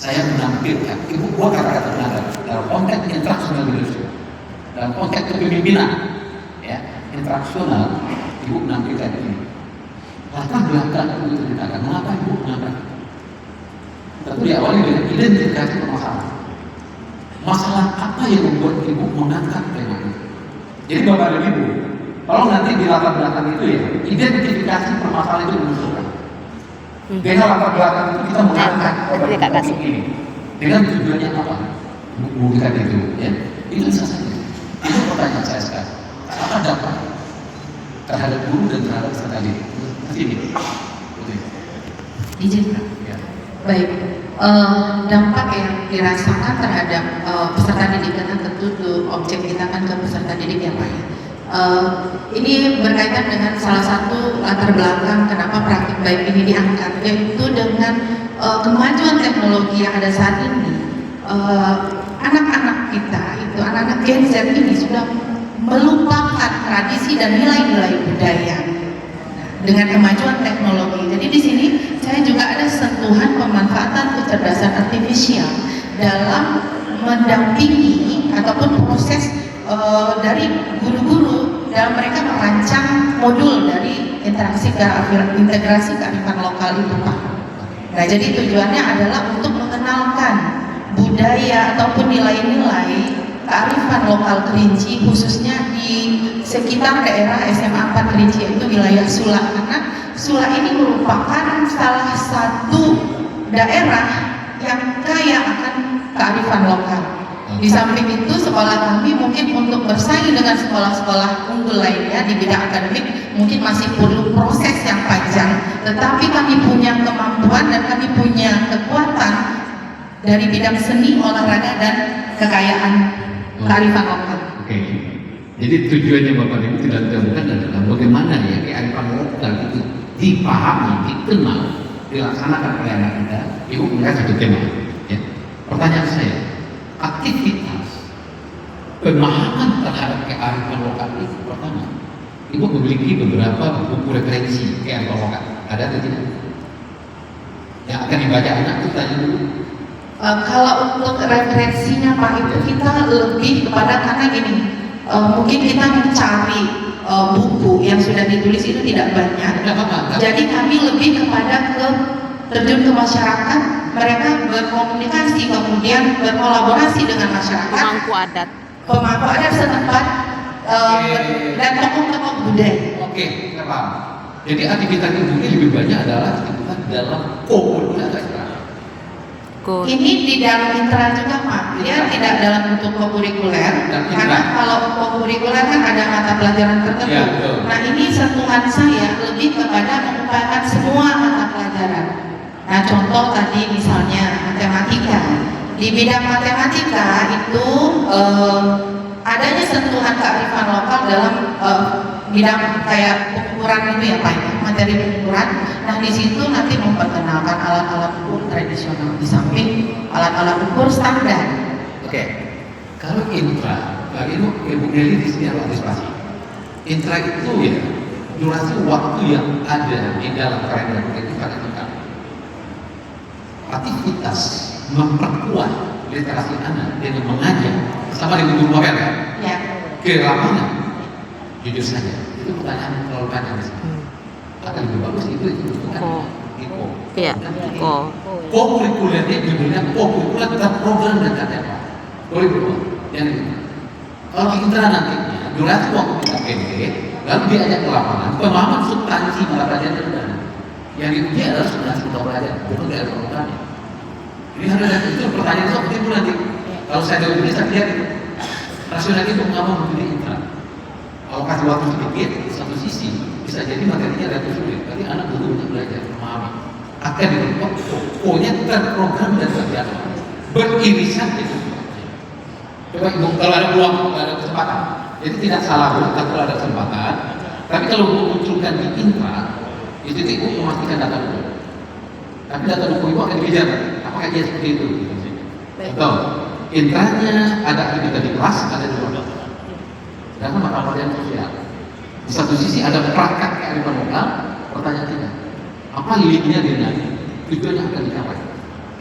saya menampilkan, ibu buat kata-kata benar dalam konteks interaksional leadership, dalam konteks kepemimpinan, ya, interaksional, ibu menampilkan ini. Latar belakang ibu ceritakan, mengapa ibu mengangkat? Tentu diawali dengan identifikasi permasalahan. Masalah apa yang membuat ibu mengangkat tema itu? Jadi bapak dan ibu, kalau nanti di latar belakang itu ya, identifikasi permasalahan itu dimunculkan. Dengan latar belakang itu kita mengangkat topik ini. Dengan tujuannya apa? Bukan itu, ya. Itu bisa saja. Itu pertanyaan saya sekarang. Apa dampak terhadap guru dan terhadap peserta didik? Ini. Izin. Ya. Baik. Dampak yang dirasakan terhadap peserta didik, karena tentu objek kita kan ke peserta didik ya Pak ya. Ini berkaitan dengan salah satu latar belakang kenapa praktik baik ini diangkat, yaitu dengan kemajuan teknologi yang ada saat ini. Anak-anak kita itu, anak-anak Gen Z ini sudah melupakan tradisi dan nilai-nilai budaya dengan kemajuan teknologi. Jadi di sini saya juga ada sentuhan pemanfaatan kecerdasan artifisial dalam mendampingi ataupun proses dari guru-guru dalam mereka merancang modul dari integrasi kearifan lokal itu Pak. Nah jadi tujuannya adalah untuk mengenalkan budaya ataupun nilai-nilai kearifan lokal Kerinci, khususnya di sekitar daerah SMA 4 Kerinci, yaitu wilayah Sula, karena Sula ini merupakan salah satu daerah yang kaya akan kearifan lokal. Di samping itu sekolah kami mungkin untuk bersaing dengan sekolah-sekolah unggul lainnya di bidang akademik mungkin masih perlu proses yang panjang, tetapi kami punya kemampuan dan kami punya kekuatan dari bidang seni, olahraga, dan kekayaan kearifan lokal. Oke. Jadi tujuannya Bapak Ibu tidak bukan adalah bagaimana ya kearifan lokal itu dipahami, dikenal, dilaksanakan oleh anak kita. Ibu melihat satu tema. Ya. Pertanyaan saya, aktivitas pemahaman terhadap kearifan lokal itu pertama, Ibu memiliki beberapa buku referensi kearifan lokal. Ada atau tidak? Yang akan dibaca anak itu tanya dulu. Kalau untuk referensinya Pak, itu kita lebih kepada, karena gini, mungkin kita mencari buku yang sudah ditulis itu tidak banyak. Jadi kami lebih kepada terjun ke masyarakat, mereka berkomunikasi, kemudian berkolaborasi dengan masyarakat, pemangku adat setempat, dan tokoh-tokoh budaya. Oke, paham. Jadi aktivitas itu lebih banyak adalah aktivitas dalam komunitas. Ini di dalam intra juga Pak, dia tidak dalam bentuk kokurikuler, karena kalau kokurikuler kan ada mata pelajaran tertentu. Ya, nah ini sentuhan saya lebih kepada mengupayakan semua mata pelajaran. Nah contoh tadi misalnya matematika, di bidang matematika itu adanya sentuhan kearifan lokal dalam bidang kayak pengukuran itu ya Pak, materi pengukuran. Nah di situ nanti memperkenalkan alat-alat ukur tradisional di samping alat-alat ukur standar. Oke. Kalau intra, Ibu Nelly di sini harus antisipasi. Intra itu ya durasi waktu yang ada di dalam kalender itu pada kita. Aktivitas memperkuat literasi anak dengan mengajar sama dengan guru novel kan? Ya. Kelamanya, jujur saja, itu pertanyaan terlalu panjang di sini. Akan lebih bagus itu bukan IKO. Iya, IKO. Kokurikulernya judulnya kokurikuler terprogram dan KTP. Boleh berubah. Yang itu. Kalau intra nantinya durasi waktu kita pendek, lalu diajak ke lapangan, pemahaman substansi mata pelajaran terdalam. Yang diuji adalah substansi mata pelajaran, bukan dari programnya. Ini harus ada itu pertanyaan seperti itu nanti. Kalau saya jawab ini, saya lihat itu. Rasional itu mengapa memilih intra? Kalau kasih waktu sedikit, di satu sisi bisa jadi materinya relatif sulit, tapi anak dulu untuk belajar memahami. Akan dibentuk pokoknya terprogram dan terbiasa beririsan itu. Coba Ibu, kalau ada peluang, kalau ada kesempatan, jadi tidak salah Bu, kalau ada kesempatan. Tapi kalau memunculkan di intra, itu Ibu memastikan data dulu. Tapi data buku Ibu akan dikejar. Apakah dia seperti itu? Contoh, intranya ada aktivitas di kelas, ada di luar. Sedangkan mata pelajaran sosial. Di satu sisi ada perangkat kearifan lokal, pertanyaan kita, apa linknya dengan tujuannya akan dicapai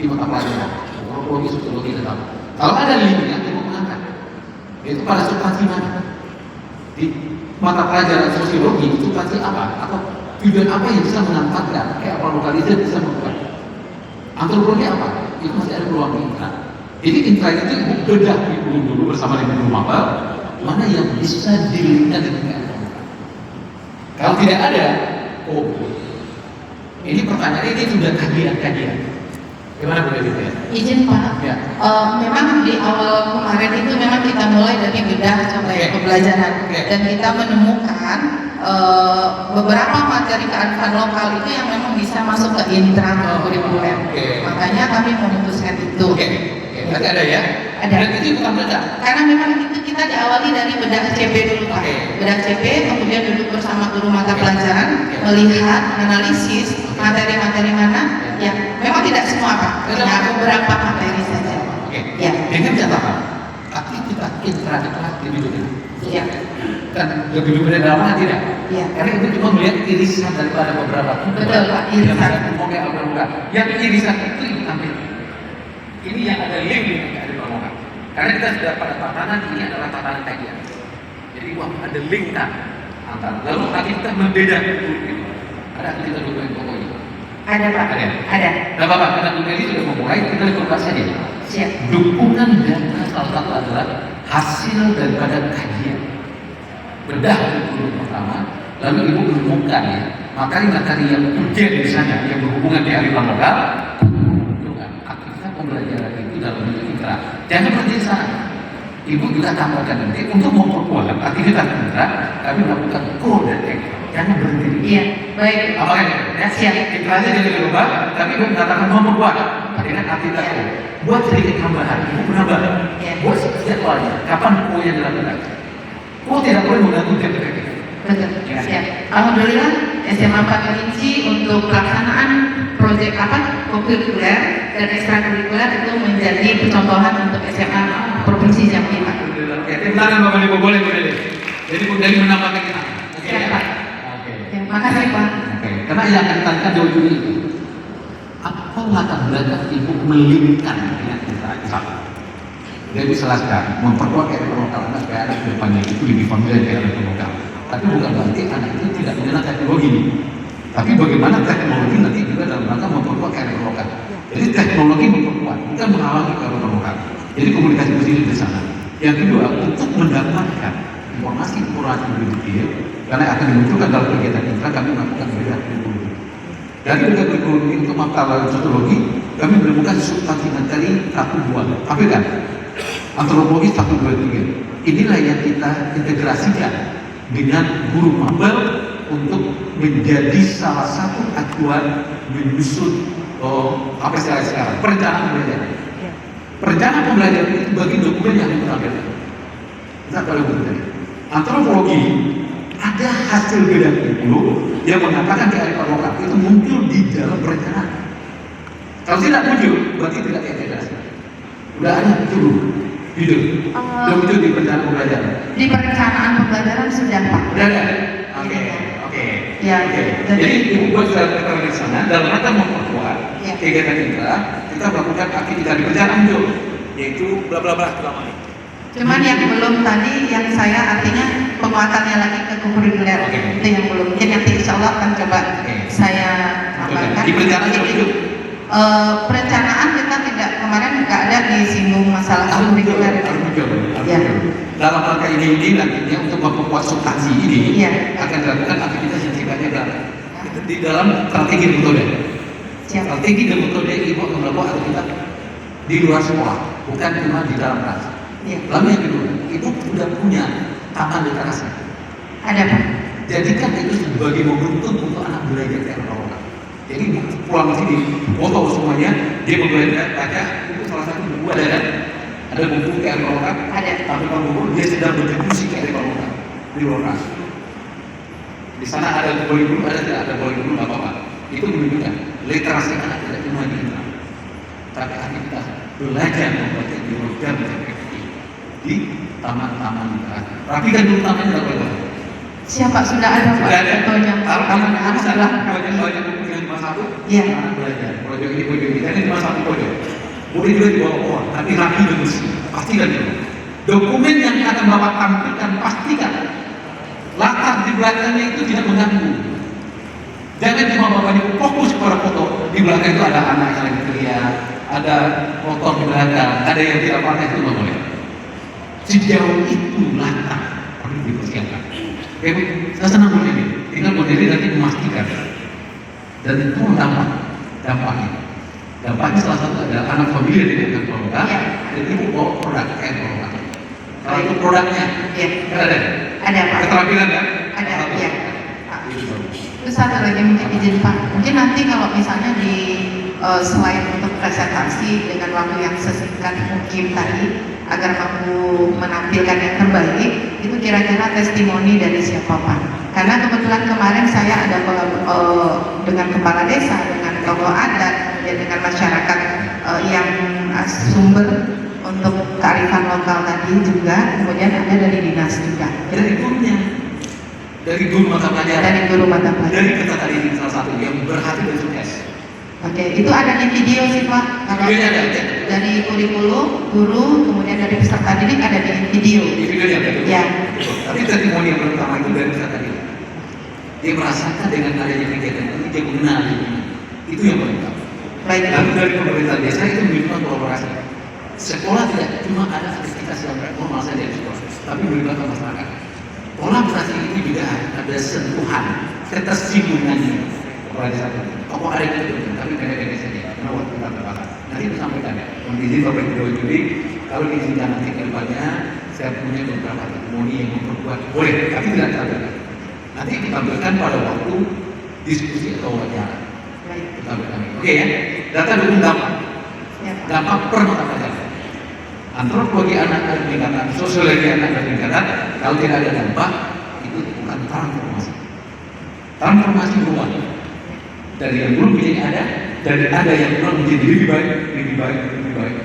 di mata pelajaran? antropologi, sosiologi dan apa. Kalau ada linknya, ibu mengangkat. Itu pada substansi mana? Di mata pelajaran sosiologi itu substansi apa? Atau tujuan apa yang bisa menempatkan kayak apa lokalisir bisa membuat? Antropologi apa? Itu masih ada peluang intra. Jadi intra itu ibu bedah dulu bersama dengan guru maba mana yang bisa dilinkkan dengan keilmuan. Kalau tidak ada, oh, ini pertanyaan ini sudah kajian. Gimana Bu Dewi? Izin Pak, Ya. Memang di awal kemarin itu memang kita mulai dari bedah sampai pembelajaran dan kita menemukan beberapa materi kearifan lokal itu yang memang bisa masuk ke intra kurikuler. Makanya kami memutuskan itu. Berarti ada ya? Ada. Dan itu bukan bedah. Karena memang itu kita diawali dari bedah CP dulu Pak. Bedah CP, kemudian duduk bersama guru mata pelajaran, melihat, analisis materi-materi mana yang memang tidak semua Pak, hanya beberapa materi saja. Ya. Dengan catatan, aktivitas intra di kelas lebih dulu. Ya. Kan lebih dulu dari dalamnya tidak? Ya. Karena itu cuma melihat irisan daripada beberapa. Betul Pak, irisan. Yang irisan itu ibu ambil. Ini yang ada link dengan kearifan lokal. Karena kita sudah pada tatanan ini adalah tatanan kajian. Jadi wah ada link kan antara. Lalu nanti kita membedakan dulu. Ada kita dulu yang pokoknya. Ada Pak. Ada. Nah Bapak, kita ini sudah memulai, kita coba saja. Siap. Dukungan data salah satu adalah hasil daripada kajian. Bedah dulu pertama, lalu ibu menemukan ya materi-materi yang urgent misalnya yang berhubungan di kearifan lokal. Pembelajaran itu dalam bentuk intra. Jangan berhenti di sana. Ibu juga tambahkan nanti untuk memperkuat aktivitas intra, kami melakukan kode ekstra. Jangan berhenti. Iya, baik. Apa kan? Ya, siap. Intranya jadi berubah, tapi ibu mengatakan memperkuat dengan aktivitas Ya. Buat sedikit tambahan, ibu menambah. Ya. Buat jadwalnya. Kapan kode yang dilakukan? Kode tidak boleh mengganggu jam efektif. Betul. Ya. Siap. Alhamdulillah SMA 4 Kelinci untuk pelaksanaan proyek kurikuler dan ekstrakurikuler itu menjadi percontohan untuk SMA Provinsi Jambi Pak. Ya, terima kasih Bapak Ibu boleh. Jadi Bu Dewi menambahkan kita. Oke Siap, ya. Pak. Oke. Terima kasih Pak. Oke. Karena yang akan ditanyakan jauh ini itu apa latar belakang ibu melingkan dengan kita? Dia bisa jelaskan memperkuat kearifan lokal karena supaya anak depannya itu lebih familiar dengan kearifan lokal. Tapi bukan berarti anak itu tidak mengenal teknologi. Tapi bagaimana teknologi nanti juga dalam rangka memperkuat kearifan lokal. Jadi teknologi memperkuat, bukan menghalangi kearifan lokal. Jadi komunikasi positif di sana. Yang kedua, untuk mendapatkan informasi lebih detail, karena akan dimunculkan dalam kegiatan intra, kami melakukan bedah kurikulum. Dari bedah kurikulum ini untuk mata pelajaran sosiologi, kami menemukan substansi materi 1-2. Apa kan? Antropologi 1-2-3. Inilah yang kita integrasikan dengan guru maba untuk menjadi salah satu acuan menyusun apa istilahnya sekarang perencanaan pembelajaran. Perencanaan pembelajaran itu bagi dokumen yang ditampilkan. Kita kalau betul. Antropologi ada hasil beda kurikulum yang mengatakan kearifan lokal itu muncul di dalam perencanaan. Kalau tidak muncul, berarti tidak integrasi. Udah ada dulu. Hidup. Sudah muncul di perencanaan pembelajaran. Di perencanaan pembelajaran sudah Pak. Udah ada. Oke. Ya. Jadi ibu buat kita di sana dalam rangka memperkuat kegiatan kita melakukan aktivitas di perencanaan itu, yaitu bla bla bla selama ini. Cuman yang belum tadi yang saya artinya penguatannya lagi ke kurikuler itu yang belum. Jadi nanti insya Allah akan coba saya tambahkan. Di perencanaan itu. Perencanaan kita tidak kemarin nggak ada disinggung masalah kurikuler. Ya. Dalam rangka ini nantinya untuk memperkuat substansi ini akan dilakukan aktivitas yang sifatnya di dalam strategi dan metode. Strategi dan metode ibu akan melakukan aktivitas di luar sekolah, bukan cuma di dalam kelas. Lalu yang kedua, ibu sudah punya taman literasi. Ada Pak. Jadikan itu sebagai momentum untuk anak belajar kearifan lokal. Jadi pulang ke sini, foto semuanya, dia belajar baca itu salah satu buku ada buku kearifan lokal. Ada. Tapi buku dia sedang berdiskusi kearifan lokal di luar kelas. Di sana ada kurikulum, ada tidak ada kurikulum apa-apa. Itu menunjukkan literasi anak tidak cuma di Islam, tapi aktivitas belajar membaca biologi dan efektif di taman-taman literasi. Rapikan dulu tamannya tidak boleh. Siapa sudah ada Pak? Sudah ada. Fotonya. Kalau Taman kamu anak sana sebelah. pojok buku yang cuma satu, Iya. anak belajar. Pojok ini ini 51 pojok. boleh juga dibawa orang, tapi rapi dan bersih. Pastikan itu. Dokumen yang akan Bapak tampilkan, pastikan latar di belakangnya itu tidak mengganggu. Jangan cuma Bapak fokus pada foto, di belakang itu ada anak yang lagi teriak, ada motor di belakang, ada yang tidak pakai, itu nggak boleh. Sejauh itu latar perlu dipersiapkan. Oke, saya senang berdiri, tinggal berdiri nanti memastikan. Dan itu dampaknya. Dampaknya salah satu adalah anak familiar dengan produk, dan ibu bawa produk produk. Kalau itu produknya, ada Pak. Keterampilan kan? Ada, ya. Terus satu lagi mungkin izin Pak, mungkin nanti kalau misalnya di selain untuk presentasi dengan waktu yang sesingkat mungkin tadi agar mampu menampilkan yang terbaik, itu kira-kira testimoni dari siapa Pak? Karena kebetulan kemarin saya ada dengan kepala desa, dengan tokoh adat, kemudian dengan masyarakat yang sumber untuk kearifan lokal tadi juga, kemudian ada dari dinas juga. Dari gurunya, dari guru mata pelajaran, dari guru mata pelajaran, dari kita tadi salah satu yang berhati dan sukses. Oke, itu ada di video sih Pak. Kalau ada. Dari kurikulum, guru, kemudian dari peserta didik ada di video. Di videonya ada. Ya. Tapi testimoni yang pertama itu dari peserta didik. Dia merasakan dengan adanya kegiatan ini dia mengenal dirinya. Itu yang paling utama. Baik. Lalu dari pemerintah desa itu melakukan kolaborasi. Sekolah tidak cuma ada aktivitas yang normal saja di sekolah, tapi melibatkan masyarakat. Kolaborasi ini juga ada sentuhan, ketersinggungannya kepada desa itu. Tokoh ada itu, tapi pendek-pendek saja. Karena waktu kita terbatas. Nanti itu sampaikan ya. Izin Bapak Ibu Juli, kalau diizinkan nanti ke depannya, saya punya beberapa testimoni yang memperkuat. Boleh, tapi tidak terlalu. Nanti kita berikan pada waktu diskusi atau wawancara. Kita berikan. Oke ya. Data dukung dampak. Dampak per mata pelajaran. Antropologi anak dan peningkatan, sosiologi anak dan peningkatan. Kalau tidak ada dampak, itu bukan transformasi. Transformasi berubah. Dari yang belum menjadi ada, dari ada yang belum menjadi lebih baik, lebih baik, lebih baik.